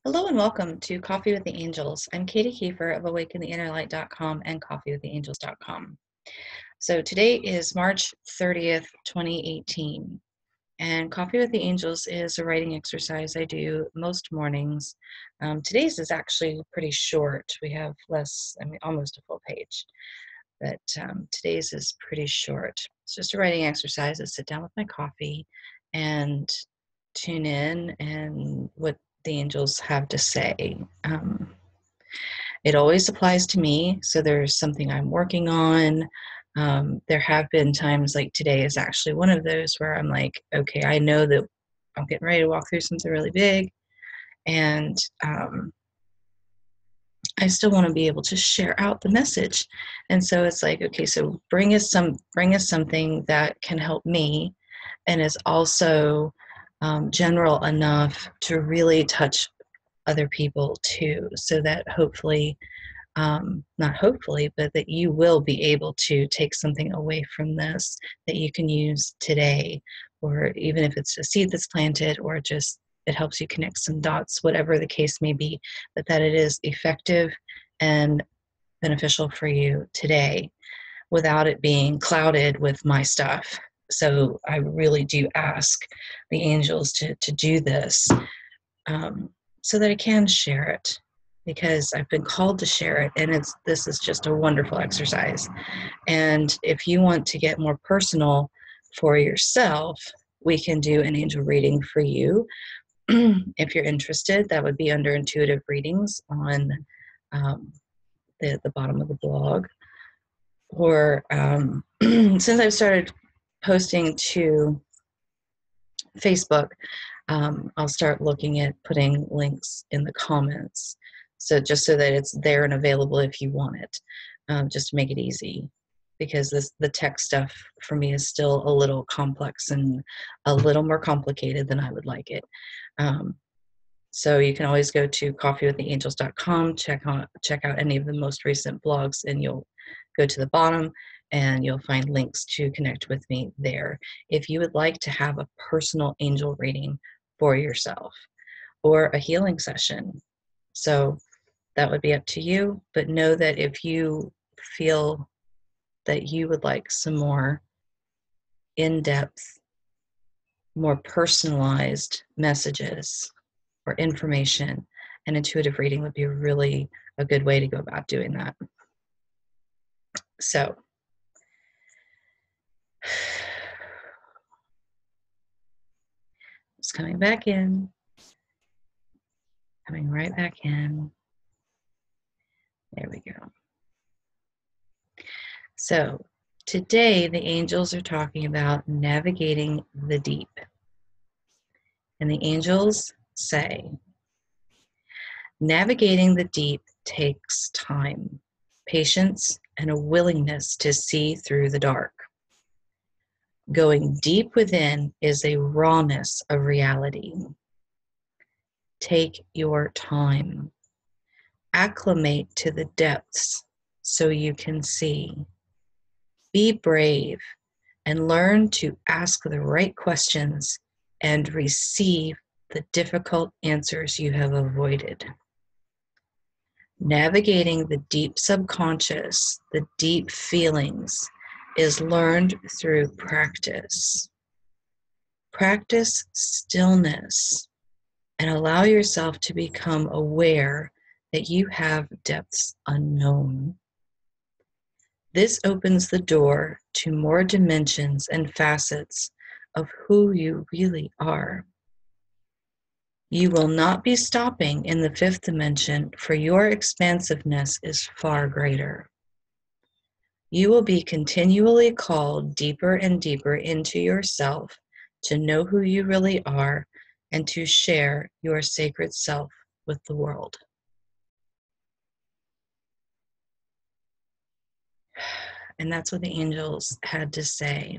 Hello and welcome to Coffee with the Angels. I'm Katie Kiefer of awakentheinnerlight.com and coffeewiththeangels.com. So today is March 30th, 2018, and Coffee with the Angels is a writing exercise I do most mornings. Today's is actually pretty short. We have almost a full page, but today's is pretty short. It's just a writing exercise. I sit down with my coffee and tune in and what the angels have to say. It always applies to me, so there's something I'm working on. There have been times like today is actually one of those where I'm like, okay, I know that I'm getting ready to walk through something really big, and I still want to be able to share out the message. And so it's like, okay, so bring us something that can help me and is also general enough to really touch other people too, so that hopefully, not hopefully, but that you will be able to take something away from this that you can use today, or even if it's a seed that's planted, or just it helps you connect some dots, whatever the case may be, but that it is effective and beneficial for you today without it being clouded with my stuff. So I really do ask the angels to do this, so that I can share it, because I've been called to share it, and this is just a wonderful exercise. And if you want to get more personal for yourself, we can do an angel reading for you. If you're interested, that would be under intuitive readings on the bottom of the blog. Or since I've started posting to Facebook, I'll start looking at putting links in the comments, so just so that it's there and available if you want it, just to make it easy, because the tech stuff for me is still a little complex and a little more complicated than I would like it. So you can always go to coffeewiththeangels.com, check out any of the most recent blogs, and you'll go to the bottom and you'll find links to connect with me there. If you would like to have a personal angel reading for yourself or a healing session, so that would be up to you. But know that if you feel that you would like some more in-depth, more personalized messages or information, an intuitive reading would be really a good way to go about doing that. So it's coming back in, coming right back in. There we go. So today the angels are talking about navigating the deep. And the angels say, navigating the deep takes time, patience, and a willingness to see through the dark. Going deep within is a rawness of reality. Take your time. Acclimate to the depths so you can see. Be brave and learn to ask the right questions and receive the difficult answers you have avoided. Navigating the deep subconscious, the deep feelings, is learned through practice. Practice stillness and allow yourself to become aware that you have depths unknown. This opens the door to more dimensions and facets of who you really are. You will not be stopping in the fifth dimension, for your expansiveness is far greater. You will be continually called deeper and deeper into yourself to know who you really are and to share your sacred self with the world. And that's what the angels had to say.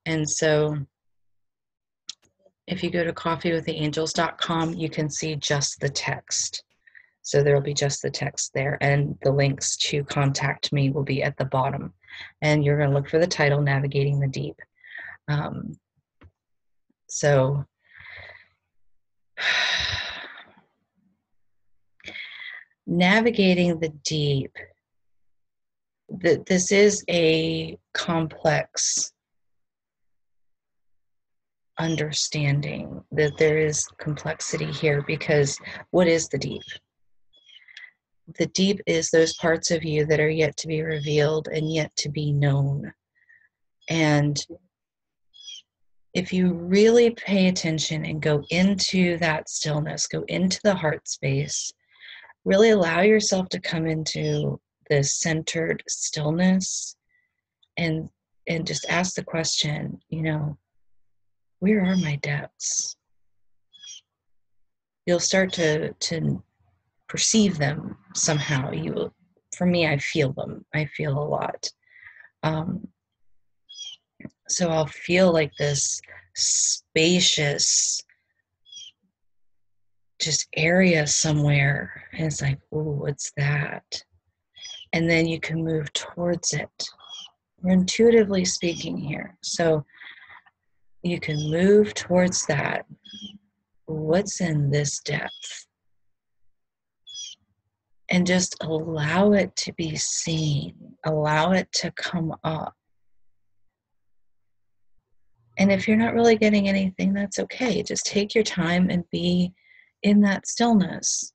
And so if you go to coffeewiththeangels.com, you can see just the text. So there will be just the text there, and the links to contact me will be at the bottom. And you're going to look for the title, Navigating the Deep. So navigating the deep, this is a complex understanding, that there is complexity here, because what is the deep? The deep is those parts of you that are yet to be revealed and yet to be known. And if you really pay attention and go into that stillness, go into the heart space, really allow yourself to come into this centered stillness, and just ask the question, where are my depths? You'll start to perceive them somehow. For me, I feel them. I feel a lot. So I'll feel like this spacious just area somewhere. And it's like, ooh, what's that? And then you can move towards it. We're intuitively speaking here. So you can move towards that. What's in this depth? And just allow it to be seen. Allow it to come up. And if you're not really getting anything, that's okay. Just take your time and be in that stillness.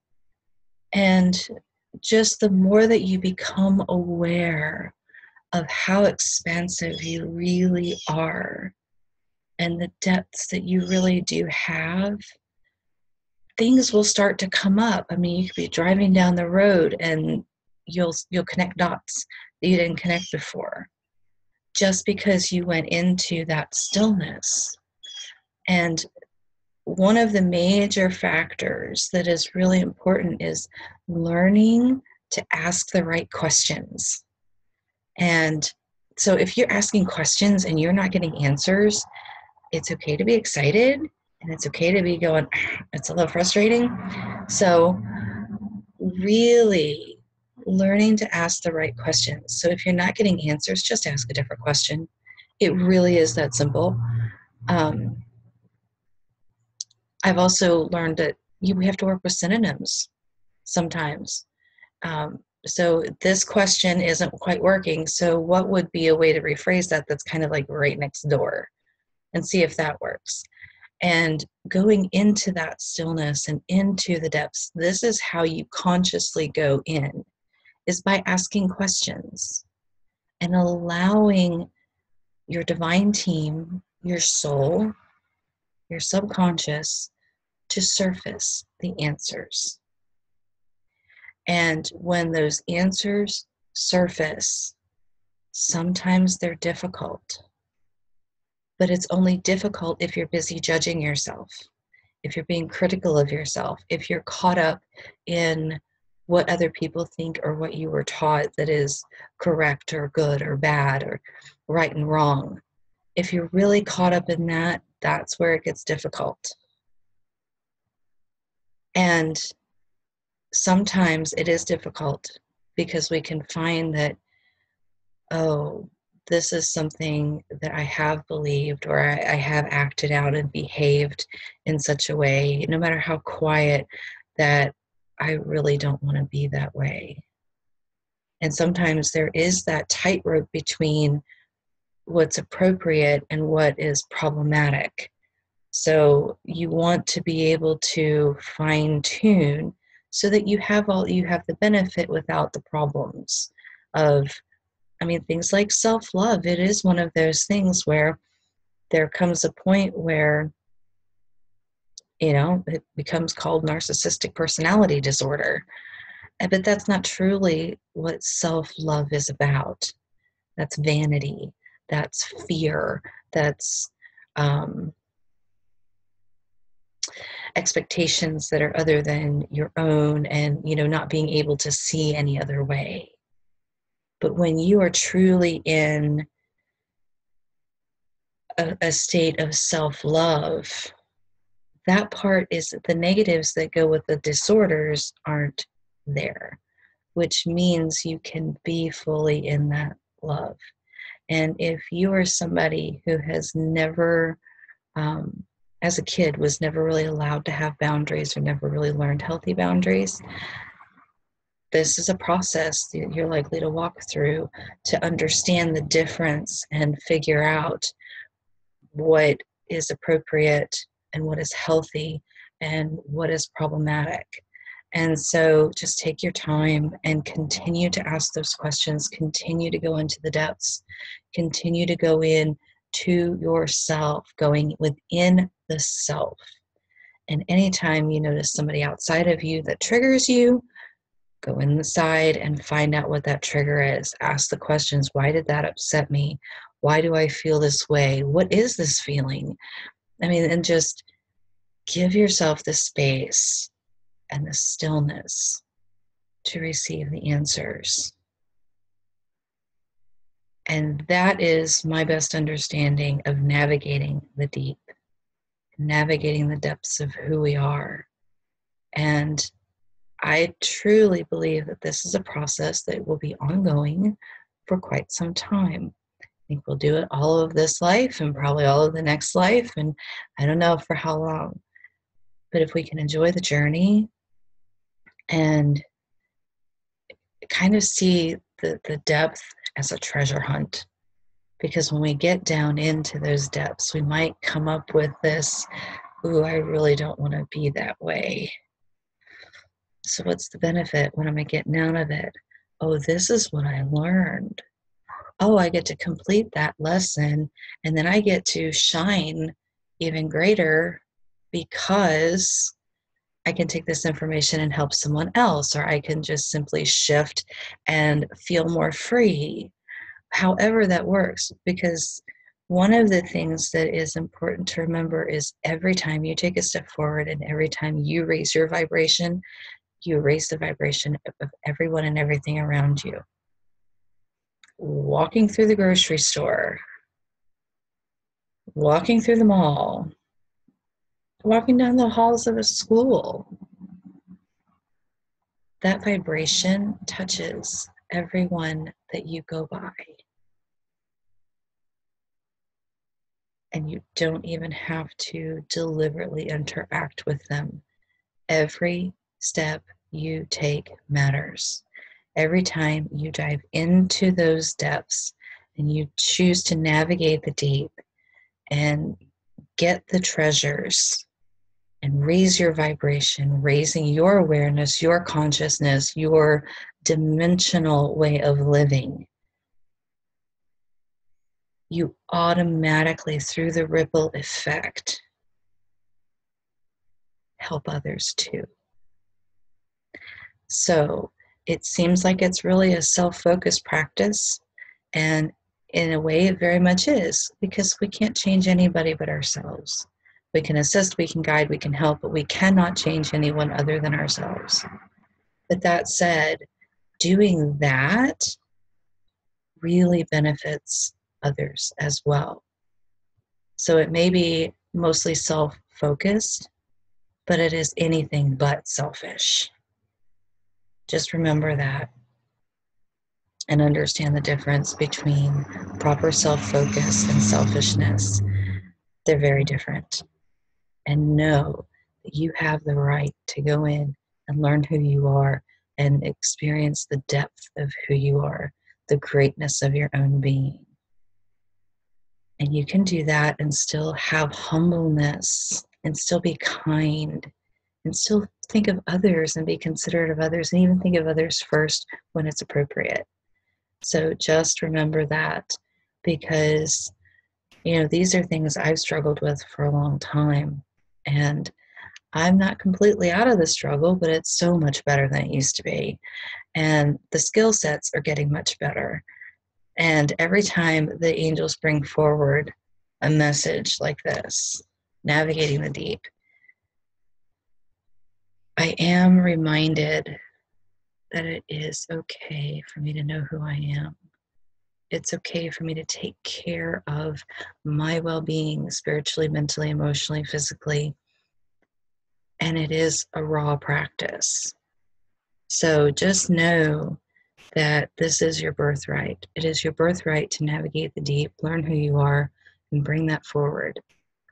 And just the more that you become aware of how expansive you really are and the depths that you really do have, things will start to come up. I mean, you could be driving down the road and you'll connect dots that you didn't connect before, just because you went into that stillness. And one of the major factors that is really important is learning to ask the right questions. And so if you're asking questions and you're not getting answers, it's okay to be excited, and it's okay to be going, it's a little frustrating. So really learning to ask the right questions. So if you're not getting answers, just ask a different question. It really is that simple. I've also learned that we have to work with synonyms sometimes. So this question isn't quite working. So what would be a way to rephrase that that's kind of like right next door, and see if that works? And going into that stillness and into the depths, this is how you consciously go in, is by asking questions and allowing your divine team, your soul, your subconscious, to surface the answers. And when those answers surface, sometimes they're difficult. But it's only difficult if you're busy judging yourself, if you're being critical of yourself, if you're caught up in what other people think or what you were taught that is correct or good or bad or right and wrong. If you're really caught up in that, that's where it gets difficult. And sometimes it is difficult because we can find that, oh, this is something that I have believed, or I have acted out and behaved in such a way, no matter how quiet, that I really don't want to be that way. And sometimes there is that tightrope between what's appropriate and what is problematic. So you want to be able to fine tune so that you have the benefit without the problems of, things like self-love. It is one of those things where there comes a point where, it becomes called narcissistic personality disorder. But that's not truly what self-love is about. That's vanity. That's fear. That's expectations that are other than your own, and, not being able to see any other way. But when you are truly in a state of self-love, that part is the negatives that go with the disorders aren't there, which means you can be fully in that love. And if you are somebody who has never, as a kid, was never really allowed to have boundaries or never really learned healthy boundaries, this is a process that you're likely to walk through to understand the difference and figure out what is appropriate and what is healthy and what is problematic. And so just take your time and continue to ask those questions, continue to go into the depths, continue to go in to yourself, going within the self. And anytime you notice somebody outside of you that triggers you, go inside and find out what that trigger is. Ask the questions, why did that upset me? Why do I feel this way? What is this feeling? I mean, and just give yourself the space and the stillness to receive the answers. And that is my best understanding of navigating the deep, navigating the depths of who we are. And I truly believe that this is a process that will be ongoing for quite some time. I think we'll do it all of this life and probably all of the next life, and I don't know for how long. But if we can enjoy the journey and kind of see the depth as a treasure hunt, because when we get down into those depths, we might come up with this, ooh, I really don't want to be that way. So what's the benefit? What am I getting out of it? Oh, this is what I learned. Oh, I get to complete that lesson, and then I get to shine even greater because I can take this information and help someone else, or I can just simply shift and feel more free, however that works. Because one of the things that is important to remember is every time you take a step forward and every time you raise your vibration, you raise the vibration of everyone and everything around you. Walking through the grocery store, walking through the mall, walking down the halls of a school, that vibration touches everyone that you go by. And you don't even have to deliberately interact with them. Every step you take matters. Every time you dive into those depths and you choose to navigate the deep and get the treasures and raise your vibration, raising your awareness, your consciousness, your dimensional way of living, you automatically, through the ripple effect, help others too. So it seems like it's really a self-focused practice, and in a way it very much is, because we can't change anybody but ourselves. We can assist, we can guide, we can help, but we cannot change anyone other than ourselves. But that said, doing that really benefits others as well. So it may be mostly self-focused, but it is anything but selfish. Just remember that and understand the difference between proper self-focus and selfishness. They're very different. And know that you have the right to go in and learn who you are and experience the depth of who you are, the greatness of your own being. And you can do that and still have humbleness and still be kind and still think of others and be considerate of others and even think of others first when it's appropriate. So just remember that, because, these are things I've struggled with for a long time. And I'm not completely out of the struggle, but it's so much better than it used to be. And the skill sets are getting much better. And every time the angels bring forward a message like this, navigating the deep, I am reminded that it is okay for me to know who I am. It's okay for me to take care of my well-being spiritually, mentally, emotionally, physically. And it is a raw practice. So just know that this is your birthright. It is your birthright to navigate the deep, learn who you are, and bring that forward.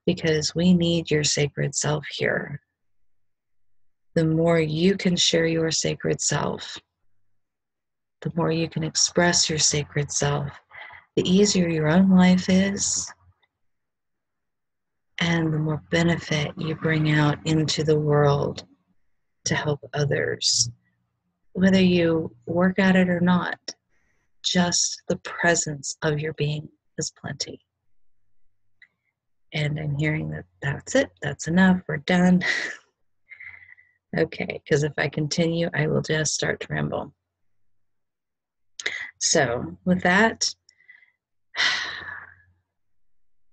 Because we need your sacred self here. The more you can share your sacred self, the more you can express your sacred self, the easier your own life is, and the more benefit you bring out into the world to help others. Whether you work at it or not, just the presence of your being is plenty. And I'm hearing that that's it, that's enough, we're done. Okay, because if I continue, I will just start to ramble. So with that, I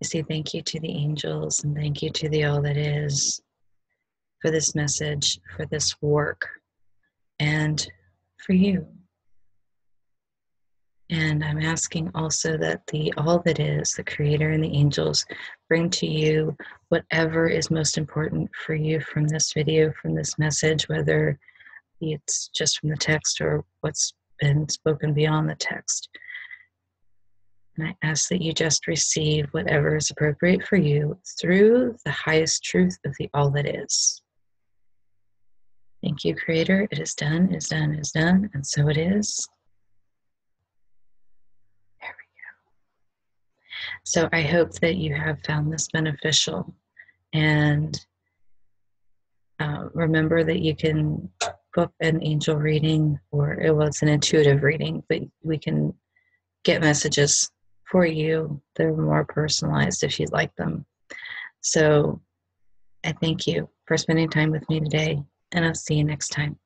say thank you to the angels and thank you to the all that is for this message, for this work, and for you. And I'm asking also that the all that is, the Creator and the angels, bring to you whatever is most important for you from this video, from this message, whether it's just from the text or what's been spoken beyond the text. And I ask that you just receive whatever is appropriate for you through the highest truth of the all that is. Thank you, Creator. It is done, it is done, it is done, and so it is. There we go. So I hope that you have found this beneficial. And remember that you can book an angel reading, or it's an intuitive reading, but we can get messages for you that are more personalized if you'd like them. So I thank you for spending time with me today, and I'll see you next time.